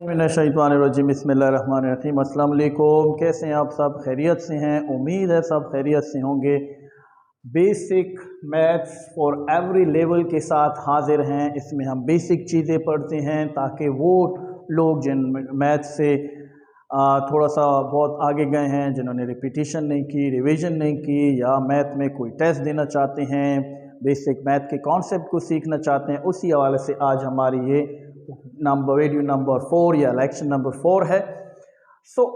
मिनश्शैतानिर्रजीम बिस्मिल्लाहिर्रहमानिर्रहीम। अस्सलाम वालेकुम। कैसे हैं आप सब? खैरियत से हैं? उम्मीद है सब खैरियत से होंगे। Basic maths for every level के साथ हाजिर हैं। इसमें हम बेसिक चीज़ें पढ़ते हैं ताकि वो लोग जिन मैथ्स से थोड़ा सा बहुत आगे गए हैं, जिन्होंने रिपीटिशन नहीं की, रिवीजन नहीं की, या मैथ में कोई टेस्ट देना चाहते हैं, बेसिक मैथ के कॉन्सेप्ट को सीखना चाहते हैं, उसी हवाले से आज हमारी ये वीडियो नंबर 4 या लेक्चर नंबर 4 है।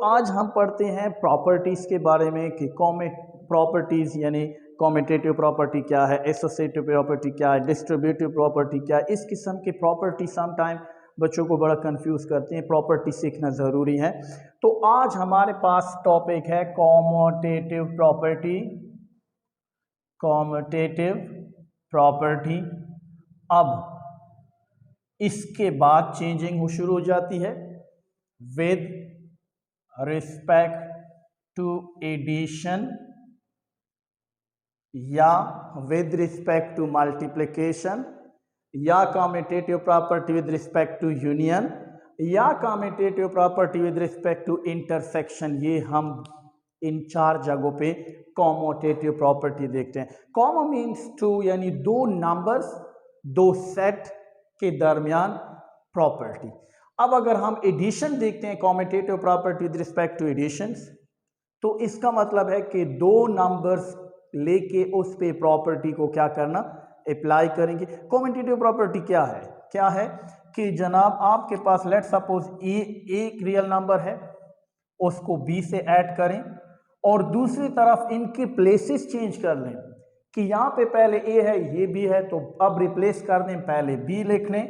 आज हम पढ़ते हैं प्रॉपर्टीज़ के बारे में कि प्रॉपर्टीज़ यानी कॉम्यूटेटिव प्रॉपर्टी क्या है, एसोसिएटिव प्रॉपर्टी क्या है, डिस्ट्रीब्यूटिव प्रॉपर्टी क्या है। इस किस्म की प्रॉपर्टी समटाइम बच्चों को बड़ा कंफ्यूज करती हैं। प्रॉपर्टी सीखना ज़रूरी है। तो आज हमारे पास टॉपिक है कॉम्यूटेटिव प्रॉपर्टी। Commutative property. अब इसके बाद चेंजिंग हो शुरू हो जाती है विद रिस्पेक्ट टू एडिशन या विद रिस्पेक्ट टू मल्टीप्लिकेशन, या commutative property with respect to union, या commutative property with respect to intersection. ये हम इन 4 जगहों पे कॉम्यूटेटिव प्रॉपर्टी देखते हैं। कॉमो मीन्स टू, यानी दो नंबर्स, दो सेट के दरमियान प्रॉपर्टी। अब अगर हम एडिशन देखते हैं, commutative property with respect to additions, तो इसका मतलब है कि दो नंबर्स लेके उस पे प्रॉपर्टी को क्या करना, अप्लाई करेंगे। कॉम्यूटेटिव प्रॉपर्टी क्या है कि जनाब आपके पास लेट सपोज एक रियल नंबर है, उसको बी से ऐड करें और दूसरी तरफ इनके प्लेसेस चेंज कर लें कि यहाँ पे पहले ए है, ये बी है, तो अब रिप्लेस कर दें, पहले बी लिख लें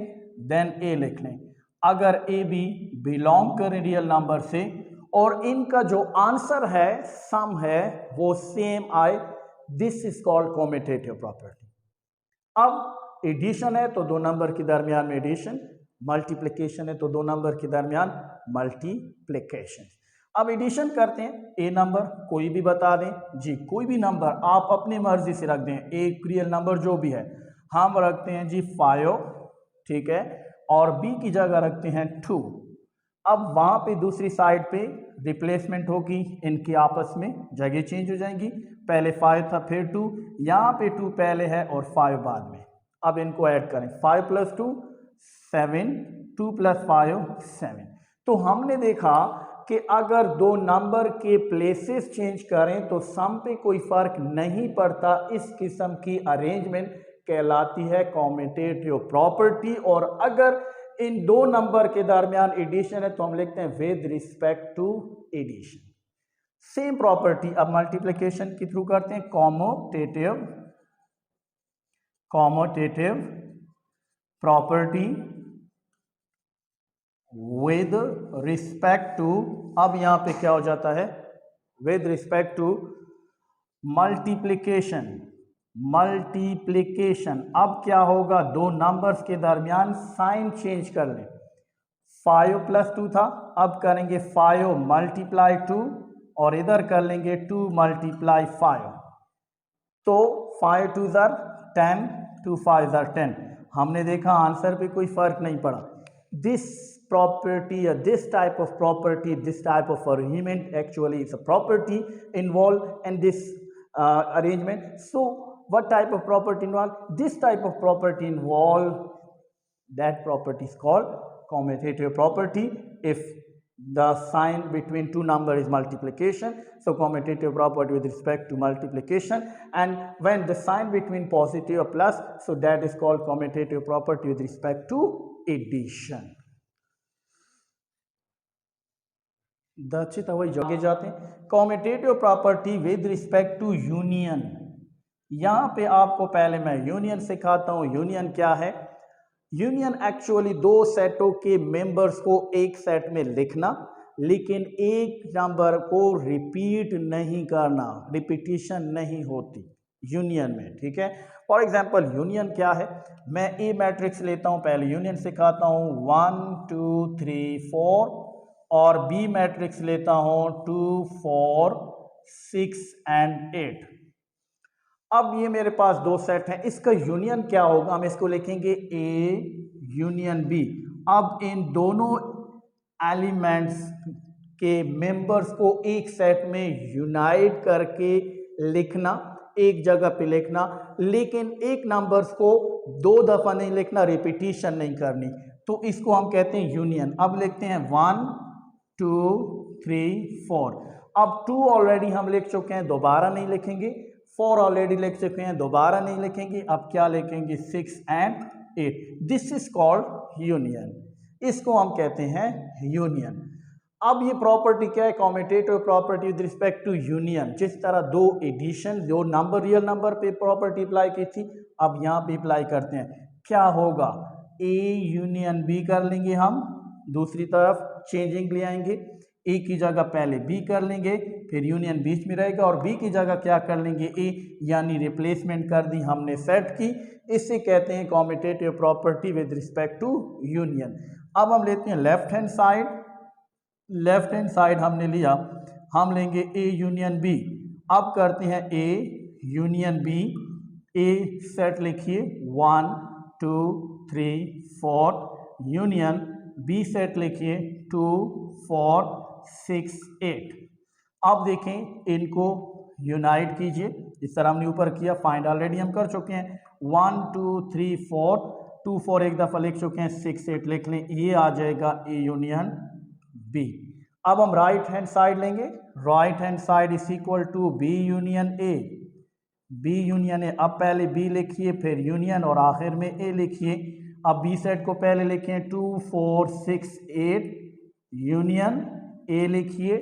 देन ए लिख लें। अगर ए बी बिलोंग करें रियल नंबर से और इनका जो आंसर है, सम है, वो सेम आए, this is called commutative property. अब एडिशन है तो दो नंबर के दरमियान में एडिशन, मल्टीप्लिकेशन है तो दो नंबर के दरमियान मल्टीप्लिकेशन। अब एडिशन करते हैं, ए नंबर कोई भी बता दें जी, कोई भी नंबर आप अपनी मर्जी से रख दें, एक रियल नंबर जो भी है, हम रखते हैं जी 5, ठीक है, और बी की जगह रखते हैं 2। अब वहां पे दूसरी साइड पे रिप्लेसमेंट होगी, इनकी आपस में जगह चेंज हो जाएंगी, पहले 5 था फिर 2, यहाँ पे 2 पहले है और 5 बाद में। अब इनको ऐड करें, 5 + 2 7, 2 + 5 7। तो हमने देखा कि अगर दो नंबर के प्लेसेस चेंज करें तो सम पे कोई फर्क नहीं पड़ता। इस किस्म की अरेंजमेंट कहलाती है कॉम्यूटेटिव प्रॉपर्टी। और अगर इन दो नंबर के दरमियान एडिशन है तो हम लिखते हैं with respect to addition. Same property अब मल्टीप्लिकेशन के थ्रू करते हैं, commutative property with respect to, अब यहां पे क्या हो जाता है, विद रिस्पेक्ट टू मल्टीप्लिकेशन। अब क्या होगा, दो नंबर्स के दरमियान साइन चेंज कर लें। 5 + 2 था, अब करेंगे 5 × 2 और इधर कर लेंगे 2 × 5। तो 5 × 2 = 10, 2 × 5 = 10। हमने देखा आंसर पे कोई फर्क नहीं पड़ा। This property or this type of property, this type of arrangement, actually it's a property involved in this arrangement. So what type of property involved? This type of property involved, that property is called commutative property. If the sign between two number is multiplication, so commutative property with respect to multiplication, and when the sign between positive or plus, so that is called commutative property with respect to addition. वही आगे जाते हैं, commutative property with respect to union. यहाँ पे आपको पहले मैं union सिखाता हूँ। यूनियन क्या है? यूनियन एक्चुअली दो सेटों के मेंबर्स को एक सेट में लिखना, लेकिन एक नंबर को रिपीट नहीं करना, रिपीटिशन नहीं होती यूनियन में, ठीक है। फॉर एग्जांपल यूनियन क्या है, मैं ए मैट्रिक्स लेता हूँ, पहले यूनियन सिखाता हूँ 1 2 3 4, और बी मैट्रिक्स लेता हूं 2 4 6 और 8। अब ये मेरे पास दो सेट हैं, इसका यूनियन क्या होगा, हम इसको लिखेंगे ए यूनियन बी। अब इन दोनों एलिमेंट्स के मेंबर्स को एक सेट में यूनाइट करके लिखना, एक जगह पे लिखना, लेकिन एक नंबर्स को दो दफा नहीं लिखना, रिपीटिशन नहीं करनी, तो इसको हम कहते हैं यूनियन। अब लिखते हैं 1 2 3 4। अब 2 ऑलरेडी हम लिख चुके हैं, दोबारा नहीं लिखेंगे। 4 ऑलरेडी लिख चुके हैं, दोबारा नहीं लिखेंगे। अब क्या लिखेंगे? 6 and 8। This is called union, इसको हम कहते हैं यूनियन। अब ये प्रॉपर्टी क्या है? Commutative property with respect to union. जिस तरह दो एडिशन, जो नंबर रियल नंबर पे प्रॉपर्टी अप्लाई की थी, अब यहाँ पे अप्लाई करते हैं। क्या होगा? ए यूनियन बी कर लेंगे हम, दूसरी तरफ चेंजिंग ले आएंगे, ए की जगह पहले बी कर लेंगे, फिर यूनियन बीच में रहेगा, और बी की जगह क्या कर लेंगे? ए, यानी रिप्लेसमेंट कर दी हमने सेट की। इससे कहते हैं commutative property with respect to union. अब हम लेते हैं left hand side. Left hand side हमने लिया, हम लेंगे ए यूनियन बी। अब करते हैं A union B. A set लिखिए 1 2 3 4, यूनियन बी सेट लिखिए 2 4 6 8। अब देखें, इनको यूनाइट कीजिए, इस तरह हमने ऊपर किया। फाइंड ऑलरेडी हम कर चुके हैं, 1 2 3 4, 2 4 एक दफ़ा लिख चुके हैं, 6 8 लिख लें, ये आ जाएगा ए यूनियन बी। अब हम राइट हैंड साइड लेंगे। Right hand side is equal to B union A. B union A, अब पहले बी लिखिए, फिर यूनियन, और आखिर में ए लिखिए। अब बी सेट को पहले लिखें 2 4 6 8, यूनियन ए लिखिए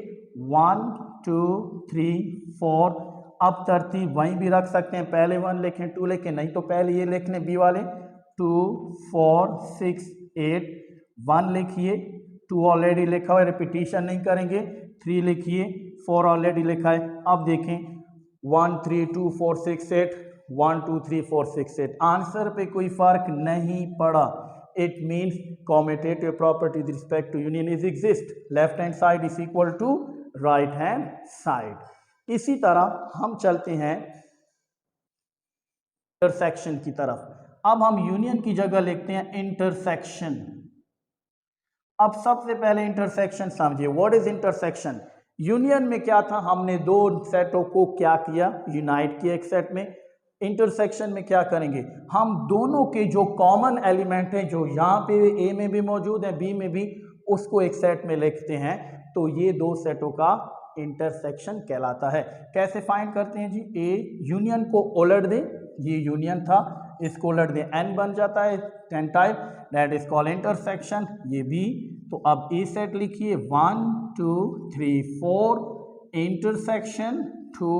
1 2 3 4। अब तरतीब वहीं भी रख सकते हैं, पहले 1 लिखें 2 लिखें, नहीं तो पहले ये लिख लें बी वाले 2 4 6 8। 1 लिखिए, 2 ऑलरेडी लिखा हुआ है, रिपीटिशन नहीं करेंगे। 3 लिखिए, 4 ऑलरेडी लिखा है। अब देखें 1 3 2 4 6 8, 1 2 3 4 6 8, आंसर पे कोई फर्क नहीं पड़ा। It means commutative property with respect to union is exist. Left hand side is equal to right hand side. इसी तरह हम चलते हैं इंटरसेक्शन की तरफ। अब हम यूनियन की जगह लिखते हैं इंटरसेक्शन। अब सबसे पहले इंटरसेक्शन समझिए, व्हाट इज इंटरसेक्शन। यूनियन में क्या था? हमने दो सेटों को क्या किया? यूनाइट किया एक सेट में। इंटरसेक्शन में क्या करेंगे? हम दोनों के जो कॉमन एलिमेंट हैं, जो यहाँ पे ए में भी मौजूद है, बी में भी, उसको एक सेट में लिखते हैं। तो ये दो सेटों का इंटरसेक्शन कहलाता है। कैसे फाइंड करते हैं जी? ए यूनियन को उलट दें, ये यूनियन था, इसको उलट दें, एन बन जाता है 10 type, that is called intersection. ये बी, तो अब ए सेट लिखिए 1 2 3 4, इंटरसेक्शन 2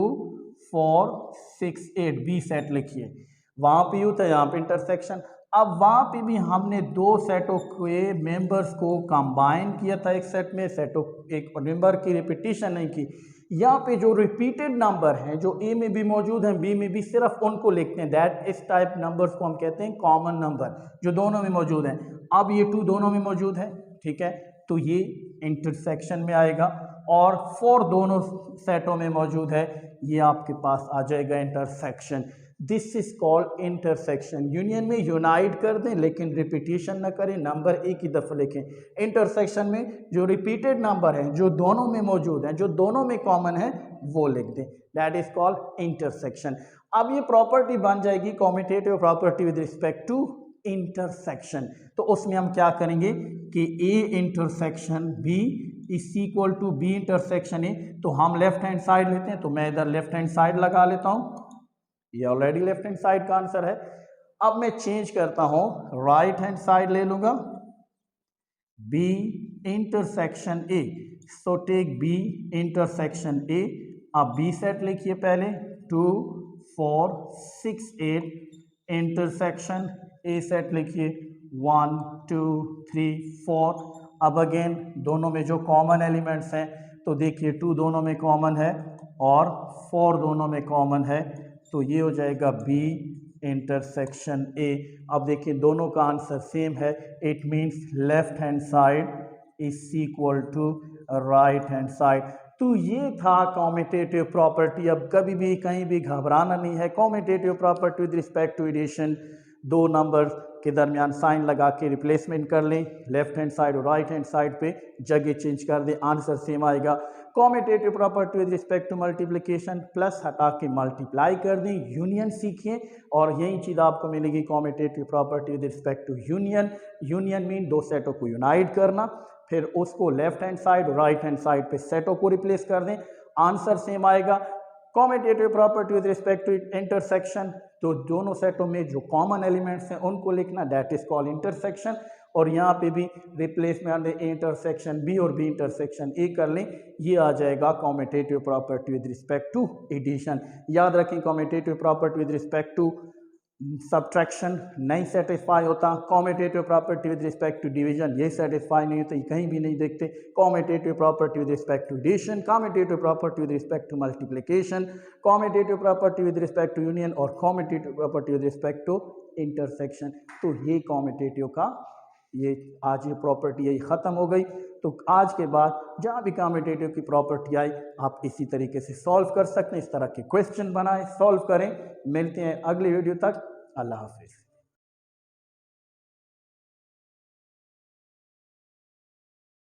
4 6 8, बी सेट लिखिए। वहाँ पे यू था, यहाँ पे इंटरसेक्शन। अब वहाँ पे भी हमने दो सेटों के मेंबर्स को कंबाइन किया था एक सेट में, सेटों एक मेंबर की रिपीटिशन नहीं की। यहाँ पे जो रिपीटेड नंबर हैं, जो ए में भी मौजूद हैं, बी में भी, सिर्फ उनको लिखते हैं। दैट इस टाइप नंबर्स को हम कहते हैं कॉमन नंबर, जो दोनों में मौजूद हैं। अब ये 2 दोनों में मौजूद है, ठीक है, तो ये इंटरसेक्शन में आएगा। और 4 दोनों सेटों में मौजूद है, ये आपके पास आ जाएगा intersection. This is called intersection. Union में यूनाइट कर दें, लेकिन रिपीटिशन ना करें, नंबर एक ही दफ़ा लिखें। इंटरसेक्शन में जो रिपीटेड नंबर हैं, जो दोनों में मौजूद हैं, जो दोनों में कॉमन है, वो लिख दें। That is called intersection. अब ये प्रॉपर्टी बन जाएगी commutative property with respect to intersection. तो उसमें हम क्या करेंगे कि A intersection B is equal to B intersection A. तो हम लेफ्ट हैंड साइड लेते हैं, तो मैं इधर लेफ्ट हैंड साइड लगा लेता हूँ, ये ऑलरेडी लेफ्ट हैंड साइड का आंसर है। अब मैं चेंज करता हूं, राइट हैंड साइड ले लूंगा, B intersection A. So take B intersection A. अब बी सेट लिखिए पहले 2 4 6 8, इंटरसेक्शन ए सेट लिखिए 1 2 3 4। अब अगेन दोनों में जो कॉमन एलिमेंट्स हैं, तो देखिए 2 दोनों में कॉमन है और 4 दोनों में कॉमन है, तो ये हो जाएगा बी इंटरसेक्शन ए। अब देखिए दोनों का आंसर सेम है। It means left hand side is equal to right hand side. तो ये था कॉम्यूटेटिव प्रॉपर्टी। अब कभी भी कहीं भी घबराना नहीं है। Commutative property with respect to addition, दो नंबर के दरमियान साइन लगा के रिप्लेसमेंट कर लें, लेफ्ट हैंड साइड और राइट हैंड साइड पे जगह चेंज कर दें, आंसर सेम आएगा। Commutative property with respect to multiplication, plus हटा के मल्टीप्लाई कर दें, यूनियन सीखें और यही चीज़ आपको मिलेगी commutative property with respect to union. Union mean दो सेटों को यूनाइट करना, फिर उसको लेफ्ट हैंड साइड और राइट हैंड साइड पे सेटों को रिप्लेस कर दें, आंसर सेम आएगा। Commutative property with respect to intersection, तो दोनों सेटों में जो कॉमन एलिमेंट्स हैं उनको लिखना, दैट इज कॉल्ड इंटरसेक्शन। और यहाँ पे भी रिप्लेसमेंट ए इंटरसेक्शन बी और बी इंटरसेक्शन ए कर लें, ये आ जाएगा commutative property with respect to addition. याद रखें commutative property with respect to subtraction नहीं सेटिस्फाई होता, commutative property with respect to division ये सेटिस्फाई नहीं होता, ये कहीं भी नहीं देखते। Commutative property with respect to addition, commutative property with respect to multiplication, commutative property with respect to union और commutative property with respect to intersection. तो ये कॉम्यूटेटिव का ये आज ये प्रॉपर्टी यही ख़त्म हो गई। तो आज के बाद जहाँ भी कॉम्यूटेटिव की प्रॉपर्टी आई आप इसी तरीके से सॉल्व कर सकते हैं, इस तरह के क्वेश्चन बनाएं, सॉल्व करें। मिलते हैं अगली वीडियो तक, अल्लाह हाफिज़।